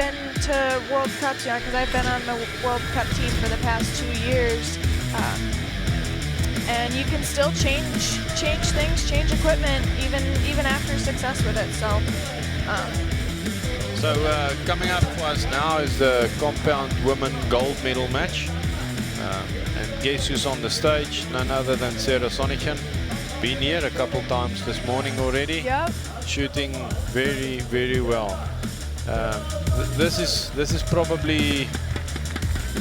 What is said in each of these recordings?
been to World Cups, you know, because I've been on the World Cup team for the past 2 years, and you can still change things, change equipment, even after success with it. So. Coming up for us now is the compound women gold medal match. And guess who's on the stage? None other than Sara Sonnichsen. Been here a couple times this morning already. Yep. Shooting very, very well. This is probably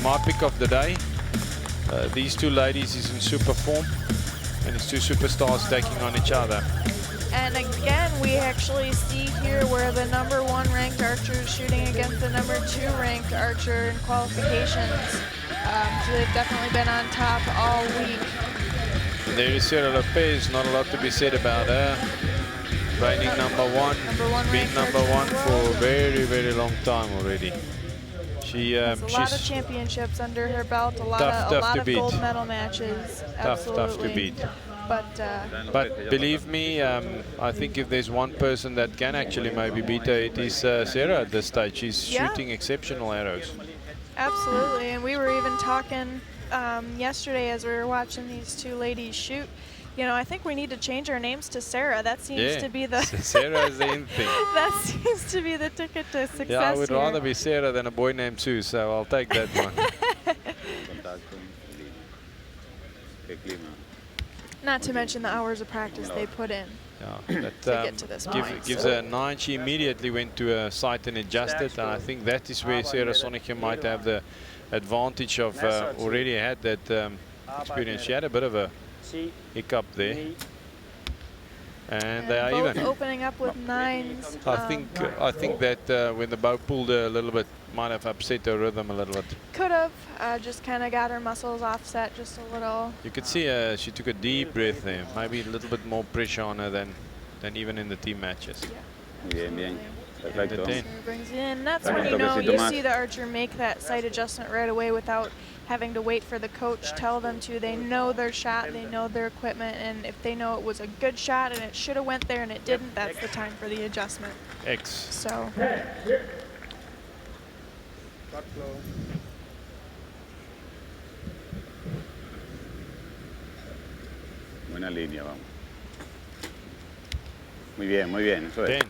my pick of the day. These two ladies is in super form, and it's two superstars taking on each other. And again, we actually see here where the #1 ranked archer is shooting against the #2 ranked archer in qualifications. So they've definitely been on top all week. And there is Sara Lopez, not a lot to be said about her. Reigning #1, been #1 for a very, very long time already. Has a lot of championships under her belt, a lot of gold medal matches. Tough to beat. But believe me, I think if there's one person that can actually maybe beat her, it is Sara at this stage. She's shooting exceptional arrows. Absolutely, and we were even talking yesterday as we were watching these two ladies shoot. You know, I think we need to change our names to Sara. That seems to be the Sara is the in thing. That seems to be the ticket to success. Yeah, I would rather be Sara than a boy named Sue, so I'll take that one. Not to mention the hours of practice they put in to get to this point. Gives her a 9. She immediately went to a site and adjusted, and I think that is where Sara Sonnichsen might have the advantage of already had that experience. She had a bit of a hiccup there, and they are both even opening up with 9s. I think that when the bow pulled her a little bit, might have upset her rhythm a little bit. Could have just kind of got her muscles offset just a little. You could see she took a deep breath there. Maybe a little bit more pressure on her than even in the team matches. Yeah. Bien. Perfecto. Brings it in. That's when you see the archer make that sight adjustment right away without having to wait for the coach tell them to. They know their shot, they know their equipment, and if they know it was a good shot and it should have went there and it didn't, that's the time for the adjustment. So. Buena línea, vamos. Muy bien, eso es.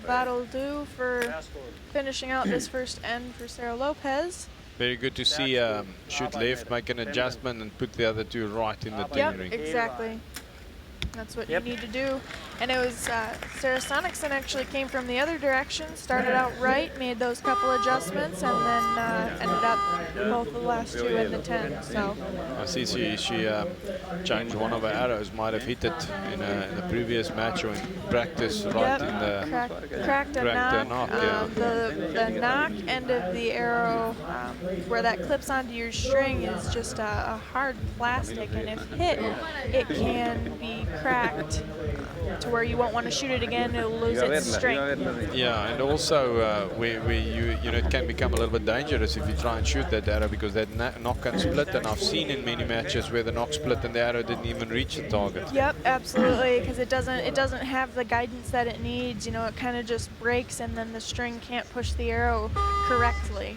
That'll do for finishing out this first end for Sara Lopez. Very good to see shoot left, make an adjustment, and put the other two right in the team ring. Exactly. That's what you need to do. And it was Sara Sonnichsen actually came from the other direction, started out right, made those couple adjustments, and then ended up both the last two in the 10. So I see she changed one of her arrows, might have hit it in a previous match or in practice, right in the cracked a knock. The knock end of the arrow, where that clips onto your string, is just a hard plastic, and if hit, it can be cracked to where you won't want to shoot it again. It'll lose its strength. Yeah, and also you know, it can become a little bit dangerous if you try and shoot that arrow, because that knock can split, and I've seen in many matches where the knock split and the arrow didn't even reach the target. Yep, absolutely, because it doesn't have the guidance that it needs. You know, it kind of just breaks, and then the string can't push the arrow correctly.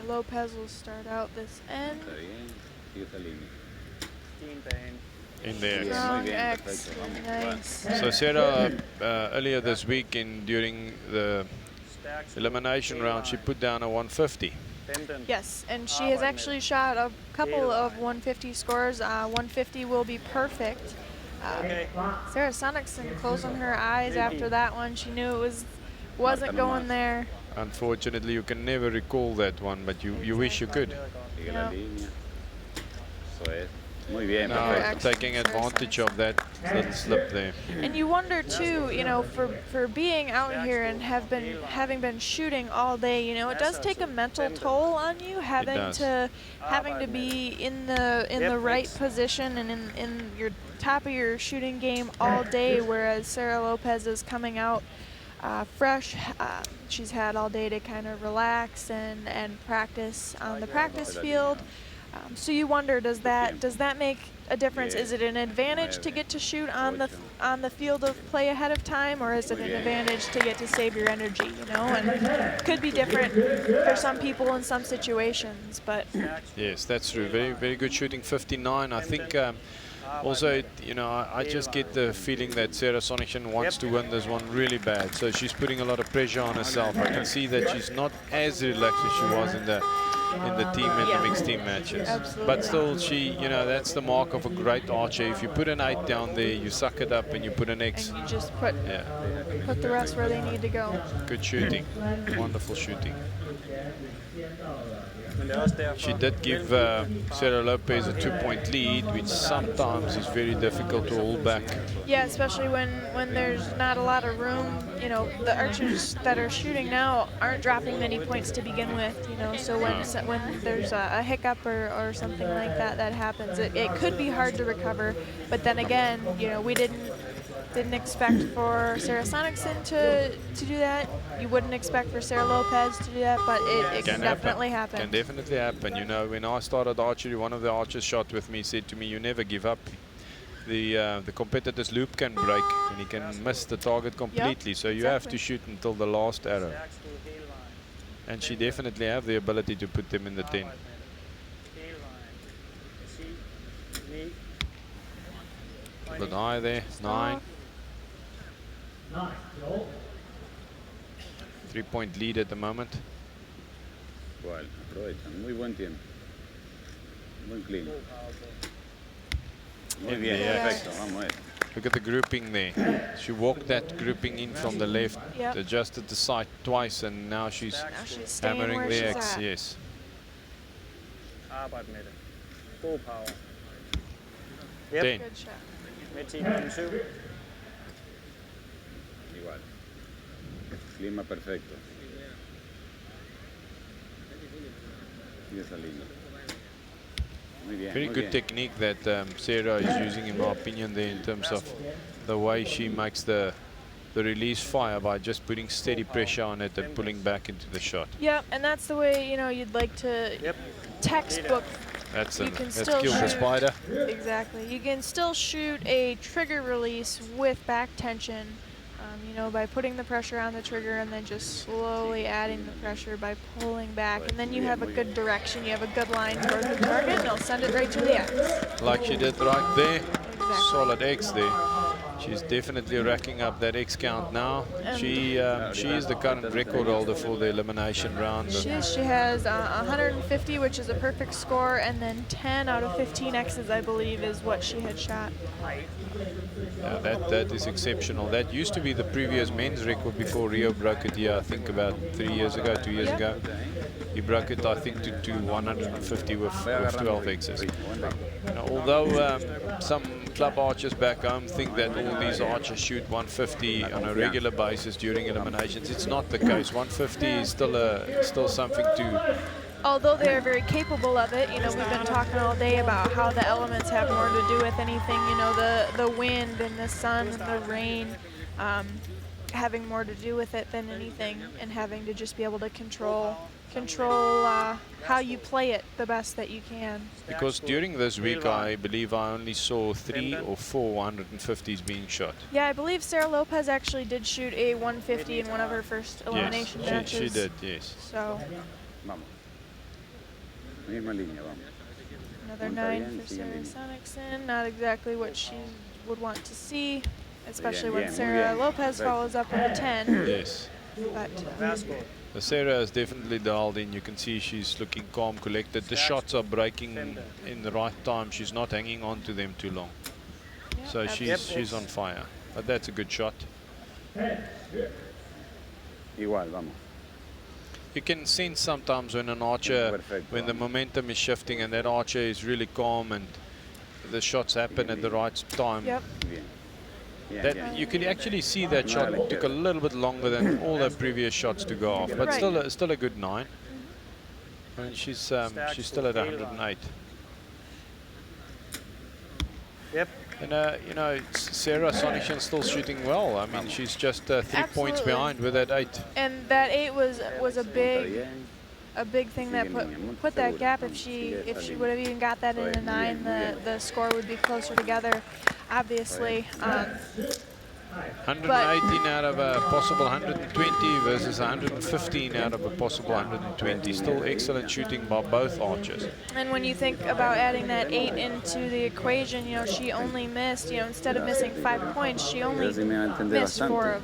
Lopez will start out this end. In there. Strong X, nice. So Sara, earlier this week during the elimination round, she put down a 150. Yes, and she has actually shot a couple of 150 scores. 150 will be perfect. Sara Sonnichsen closing her eyes after that one. She knew it wasn't going there. Unfortunately, you can never recall that one, but you wish you could. Yep. Now, taking advantage of that little slip there. And you wonder too, you know, for being out here and having been shooting all day, you know, it does take a mental toll on you having to be in the right position and in your top of your shooting game all day, whereas Sara Lopez is coming out fresh. She's had all day to kind of relax and practice on the practice field. So you wonder, does that make a difference? Is it an advantage to get to shoot on the field of play ahead of time, or is it an advantage to get to save your energy? You know, and it could be different for some people in some situations. But yes, that's true. Very, very good shooting. 59. I think also, you know, I just get the feeling that Sara Sonnichsen wants to win this one really bad. So she's putting a lot of pressure on herself. I can see that she's not as relaxed as she was in the team and the mixed team matches. Absolutely. But still, you know, that's the mark of a great archer. If you put an 8 down there, you suck it up and you put an X. And you just put the rest where they need to go. Good shooting. Wonderful shooting. She did give Sara Lopez a 2-point lead, which sometimes is very difficult to hold back. Yeah, especially when there's not a lot of room. You know, the archers that are shooting now aren't dropping many points to begin with. You know, so when there's a hiccup or something like that happens, it could be hard to recover. But then again, you know, we didn't expect for Sara Sonnichsen to do that. You wouldn't expect for Sara Lopez to do that, but it can definitely happen. Can definitely happen. You know, when I started archery, one of the archers shot with me said to me, "You never give up. The competitor's loop can break and he can miss the target completely. So you have to shoot until the last arrow." And she definitely have the ability to put them in the 10. But high there, 9. 3-point lead at the moment. Igual, aprovechan. Muy buen tiempo. Muy clean. Muy bien, perfecto. Vamos a ver. Look at the grouping there. She walked that grouping in from the left, adjusted the sight twice, and now she's hammering the X. Yes. Arbejde med det. God power. 10. Good shot. Med 10,7. Igual. Clima perfecto. Sigue esa línea. Muy bien, Very muy good bien. technique that Sara is using, in my opinion, there in terms of the way she makes the release fire by just putting steady pressure on it and pulling back into the shot. Yeah, and that's the way, you know, you'd like to textbook. That's You can that's still kill the shoot. spider. Exactly. You can still shoot a trigger release with back tension, you know, by putting the pressure on the trigger and then just slowly adding the pressure by pulling back. And then you have a good direction. You have a good line towards the target, and they'll send it right to the X. Like she did right there. Exactly. Solid X there. She's definitely racking up that X count now. She is the current record holder for the elimination round. She has 150, which is a perfect score, and then 10 out of 15 X's, I believe, is what she had shot. Yeah, that is exceptional. That used to be the previous men's record before Rio broke it here, I think about 2 years ago. He broke it, I think, to 150 with 12 X's. Now, although some club archers back home think that all these archers shoot 150 on a regular basis during eliminations, it's not the case. 150 is still something to... Although they are very capable of it, you know, we've been talking all day about how the elements have more to do with anything, you know, the wind and the sun and the rain having more to do with it than anything, and having to just be able to control how you play it the best that you can. Because during this week, I believe I only saw 3 or 4 150s being shot. Yeah, I believe Sara Lopez actually did shoot a 150 in one of her first elimination matches. She did, yes. So Vamos. Misma línea, vamos. another 9 for Sara Sonnichsen. Not exactly what she would want to see, especially when Sara Lopez follows up with a 10. Yes. But Sara is definitely dialed in. You can see she's looking calm, collected. The shots are breaking in the right time. She's not hanging on to them too long. So she's on fire. But that's a good shot. Igual, vamos. You can sense sometimes when an archer, when the momentum is shifting and that archer is really calm and the shots happen at the right time. Yep. Bien. That you can actually see that shot took a little bit longer than all the previous shots to go off, but Right. still a good 9. I mean, she's still at 108. Yep. And you know, Sara Sonnichsen still shooting well. I mean, she's just 3 points Absolutely. behind with that 8. And that 8 was a big thing that put that gap. If she would have even got that in a 9, the score would be closer together, obviously. 118 out of a possible 120 versus 115 out of a possible 120. Still excellent shooting by both archers. And when you think about adding that 8 into the equation, you know, she only missed, you know, instead of missing 5 points, she only missed 4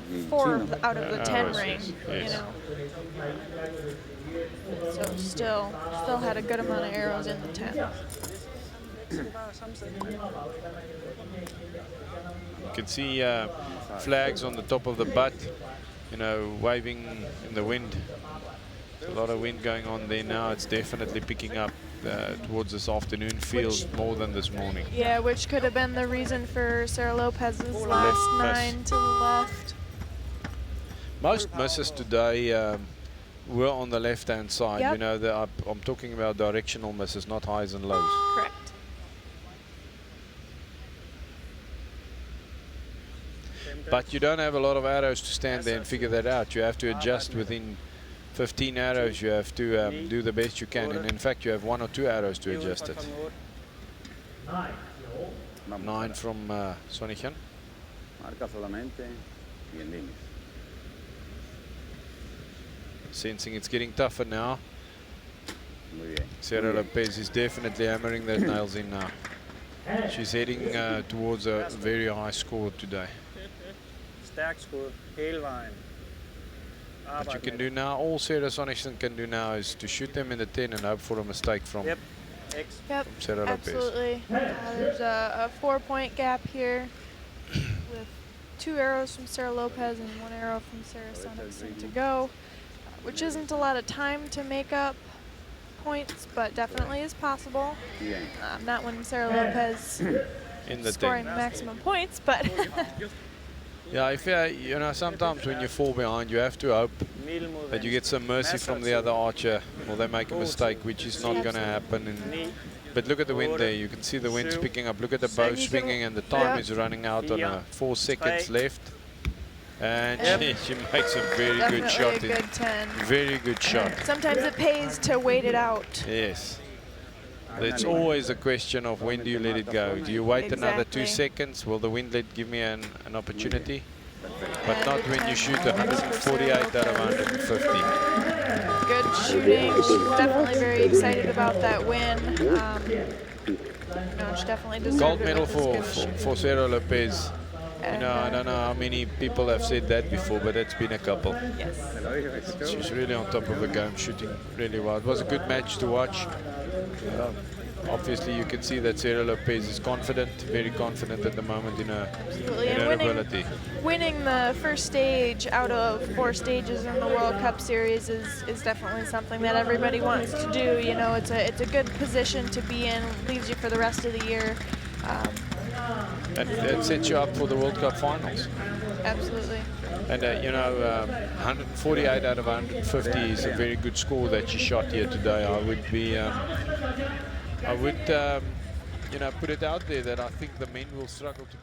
out of the 10 ring, you know. So still had a good amount of arrows in the 10. You can see flags on the top of the butt, you know, waving in the wind. There's a lot of wind going on there now. It's definitely picking up towards this afternoon field more than this morning. Yeah, which could have been the reason for Sara Lopez's last 9 to the left. Most misses today were on the left-hand side. Yep. You know, I'm talking about directional misses, not highs and lows. Correct. But you don't have a lot of arrows to stand there and figure that out. You have to adjust within 15 arrows. You have to do the best you can. And in fact, you have 1 or 2 arrows to adjust it. 9 from Sonnichsen. Marca solamente y en líneas. Sensing it's getting tougher now. Muy bien. Sara Lopez is definitely hammering those nails in now. She's heading towards a very high score today. Stærkt skud hele vejen. What you can do now, all Sara Sonnichsen can do now is to shoot them in the 10 and hope for a mistake from Yep. X. Yep, Sara Lopez. absolutely. There's a 4-point gap here with 2 arrows from Sara Lopez and 1 arrow from Sara Sonnichsen to go, which isn't a lot of time to make up points, but definitely is possible. Bien. Not when Sara Lopez In the scoring 10. maximum points, but Yeah, if you know, sometimes when you fall behind, you have to hope Mil mod that you get venstre. some mercy Masser from af the tid. other archer, or they make a mistake, which is not going to happen. But look at the wind there. You can see the wind's picking up. Look at the bow And you can- swinging, and the time Yep. is running out on 4 seconds left. And Yep. she makes a very good definitely shot. a good 10. Very good shot. Sometimes it pays to wait it out. Yes. It's always a question of when do you let it go. Do you wait another 2 Exactly. seconds? Will the wind give me an opportunity? But And not when you shoot 148 out of 150. Good shooting. She's definitely very excited about that win. No, she definitely deserved Gold it medal with this for, good for Sara Lopez. You And, know, I don't know how many people have said that before, but it's been a couple. Yes. She's really on top of the game, shooting really well. It was a good match to watch. Obviously, you can see that Sara Lopez is confident, very confident at the moment in her, Absolutely. in And her ability. winning the first stage out of 4 stages in the World Cup Series is definitely something that everybody wants to do. You know, it's a good position to be in, leaves you for the rest of the year. And it sets you up for the World Cup finals. Absolutely. And you know, 148 out of 150 is a very good score that she shot here today. I would, you know, put it out there that I think the men will struggle to